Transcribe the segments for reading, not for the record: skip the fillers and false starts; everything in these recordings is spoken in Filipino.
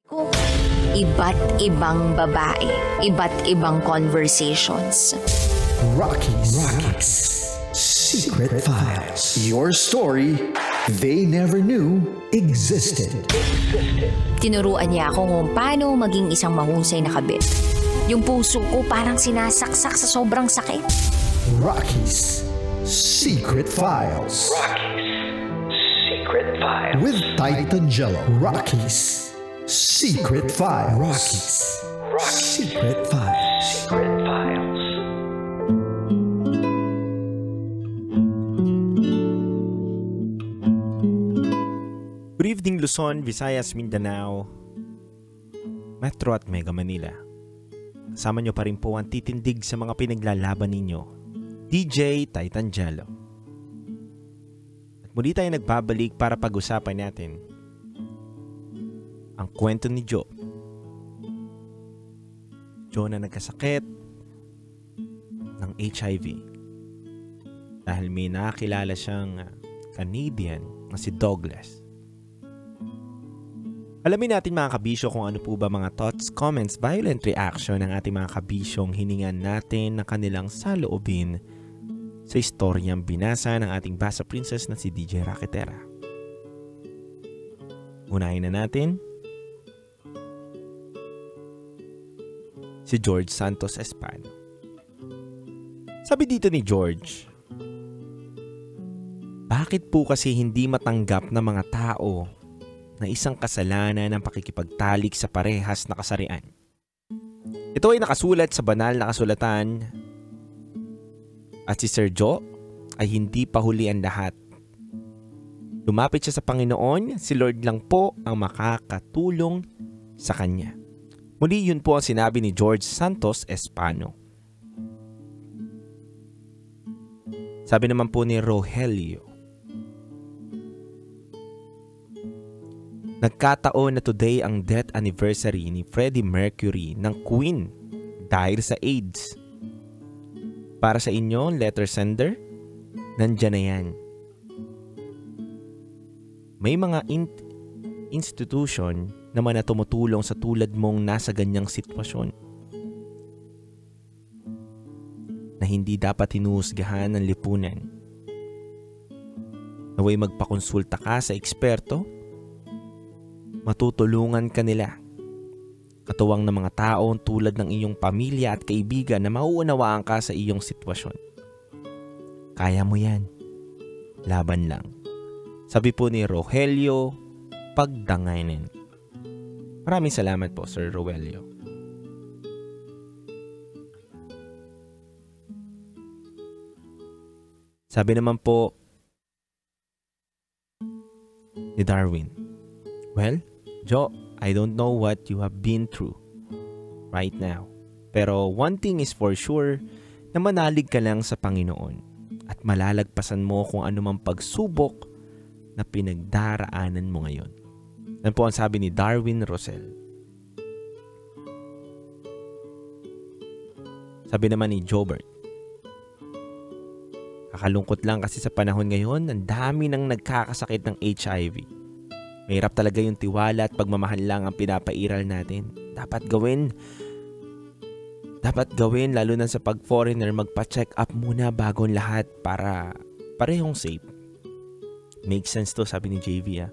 Ko, iba't ibang babae, iba't ibang conversations. Rocky's Secret Files. Your story they never knew existed. Tinuruan niya ako kung paano maging isang mahusay na kabit. Yung puso ko parang sinasaksak sa sobrang sakit. Rocky's Secret Files. Secret Files. With Titan Jello. Rocky's Secret Files. Rocky's Secret Files. Secret Files. Good evening Luzon, Visayas, Mindanao, Metro at Mega Manila. Kasama nyo pa rin po ang titindig sa mga pinaglalaban ninyo, DJ Titan Jello. At muli tayo nagbabalik para pag-usapan natin ang kwento ni Joe. Joe na nagkasakit ng HIV dahil may nakakilala siyang Canadian na si Douglas. Alamin natin mga kabisyo kung ano po ba mga thoughts, comments, violent reaction ng ating mga kabisyong hiningan natin na kanilang saloobin sa istoryang binasa ng ating Basa Princess na si DJ Raketera. Unahin na natin si George Santos Espano. Sabi dito ni George, bakit po kasi hindi matanggap ng mga tao na isang kasalanan ng pakikipagtalik sa parehas na kasarian? Ito ay nakasulat sa banal na kasulatan at si Sir Joe ay hindi pa huli ang lahat. Lumapit siya sa Panginoon, si Lord lang po ang makakatulong sa kanya. Muli yun po ang sinabi ni George Santos Espano. Sabi naman po ni Rogelio, nagkataon na today ang death anniversary ni Freddie Mercury ng Queen dahil sa AIDS. Para sa inyo, letter sender, nandyan na yan. May mga institution naman na tumutulong sa tulad mong nasa ganyang sitwasyon na hindi dapat hinuhusgahan ng lipunan. Naway magpakonsulta ka sa eksperto, matutulungan ka nila. Katuwang ng mga taong tulad ng iyong pamilya at kaibigan na mauunawaan ka sa iyong sitwasyon. Kaya mo yan. Laban lang. Sabi po ni Rogelio Pagdangainin. Maraming salamat po, Sir Rogelio. Sabi naman po ni Darwin, well, Joe, I don't know what you have been through right now. Pero one thing is for sure, na manalig ka lang sa Panginoon at malalagpasan mo kung anumang pagsubok na pinagdaraanan mo ngayon. Yan po ang sabi ni Darwin Rosel. Sabi naman ni Jobert, kakalungkot lang kasi sa panahon ngayon, ang dami nang nagkakasakit ng HIV. Mahirap talaga yung tiwala at pagmamahal lang ang pinapairal natin. Dapat gawin lalo na sa pag-foreigner, magpa-check up muna bago ang lahat para parehong safe. Makes sense to, sabi ni JV.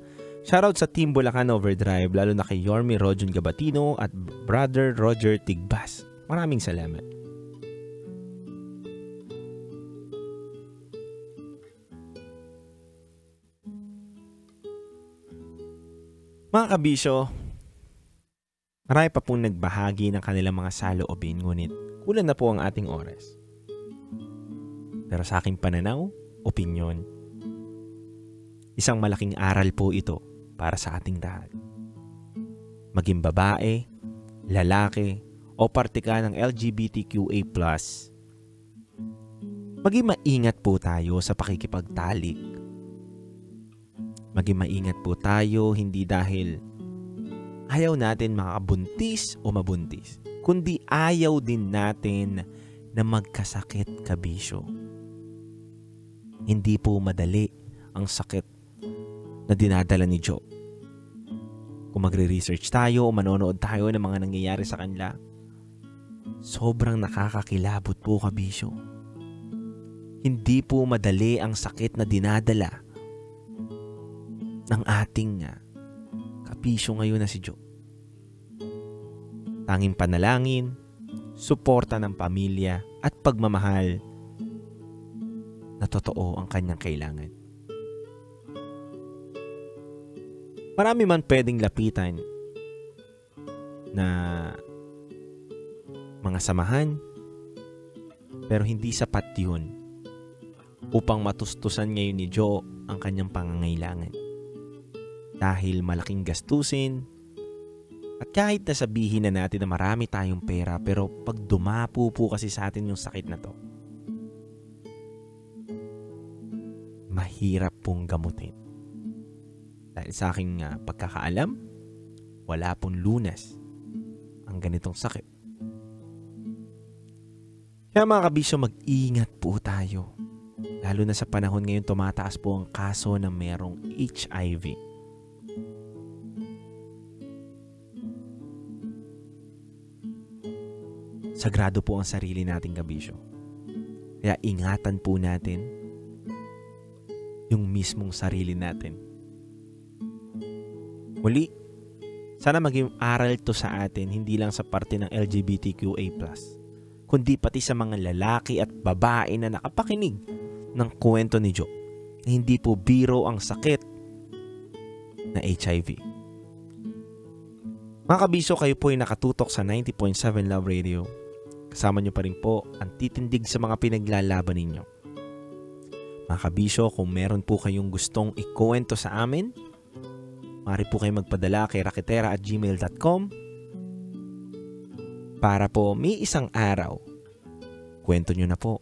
Shoutout sa Team Bulacan Overdrive, lalo na kay Yorme Rojon Gabatino at Brother Roger Tigbas. Maraming salamat. Mga kabisyo, marami pa pong nagbahagi ng kanilang mga saloobin, ngunit kulang na po ang ating oras. Pero sa aking pananaw, opinyon, isang malaking aral po ito para sa ating lahat. Maging babae, lalaki, o parte ka ng LGBTQA+, maging maingat po tayo sa pakikipagtalik. Maging maingat po tayo hindi dahil ayaw natin makabuntis o mabuntis, kundi ayaw din natin na magkasakit, kabisyo. Hindi po madali ang sakit na dinadala ni Joe. Kung magre-research tayo o manonood tayo ng mga nangyayari sa kanila, sobrang nakakakilabot po, kabisyo. Hindi po madali ang sakit na dinadala ng ating kabisyo ngayon na si Joe. Tanging panalangin, suporta ng pamilya at pagmamahal na totoo ang kanyang kailangan. Marami man pwedeng lapitan na mga samahan, pero hindi sapat yun upang matustusan ngayon ni Joe ang kanyang pangangailangan. Dahil malaking gastusin, at kahit na sabihin na natin na marami tayong pera, pero pag dumapo po kasi sa atin yung sakit na to, mahirap pong gamutin. Dahil sa aking pagkakaalam, wala pong lunas ang ganitong sakit. Kaya mga kabisyo, mag-ingat po tayo. Lalo na sa panahon ngayon, tumataas po ang kaso na merong HIV. Sagrado po ang sarili nating kabisyo. Kaya ingatan po natin yung mismong sarili natin. Muli, sana maging aral to sa atin, hindi lang sa parte ng LGBTQA+, kundi pati sa mga lalaki at babae na nakapakinig ng kwento ni Joe, na hindi po biro ang sakit na HIV. Mga kabisyo, kayo po ay nakatutok sa 90.7 Love Radio. Kasama nyo pa rin po ang titindig sa mga pinaglalaban ninyo. Mga kabisyo, kung meron po kayong gustong ikuwento sa amin, maaari po kayo magpadala kay raketera@gmail.com para po may isang araw, kwento nyo na po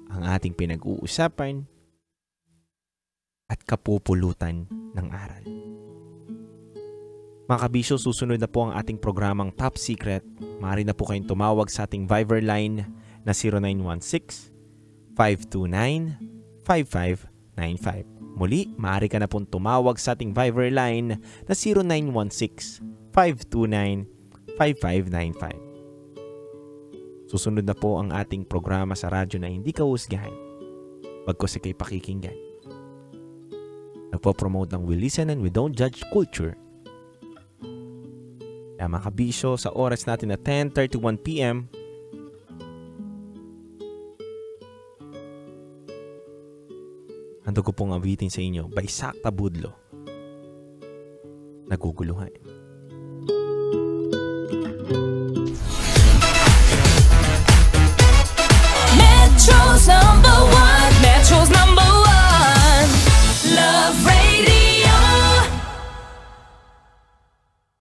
ang ating pinag-uusapan at kapupulutan ng aral. Mga kabisyo, susunod na po ang ating programang Top Secret. Maaari na po kayong tumawag sa ating Viber line na 0916-529-5595. Muli, maaari ka na pong tumawag sa ating Viber line na 0916-529-5595. Susunod na po ang ating programa sa radyo na hindi ka husgahan, bagkus ikay pakikinggan. Nagpo-promote ng We Listen and We Don't Judge culture. Kaya mga kabisyo, sa oras natin na 10:31 p.m., handog ko pong awitin sa inyo by Sakta Budlo, Naguguluhan. Metro's number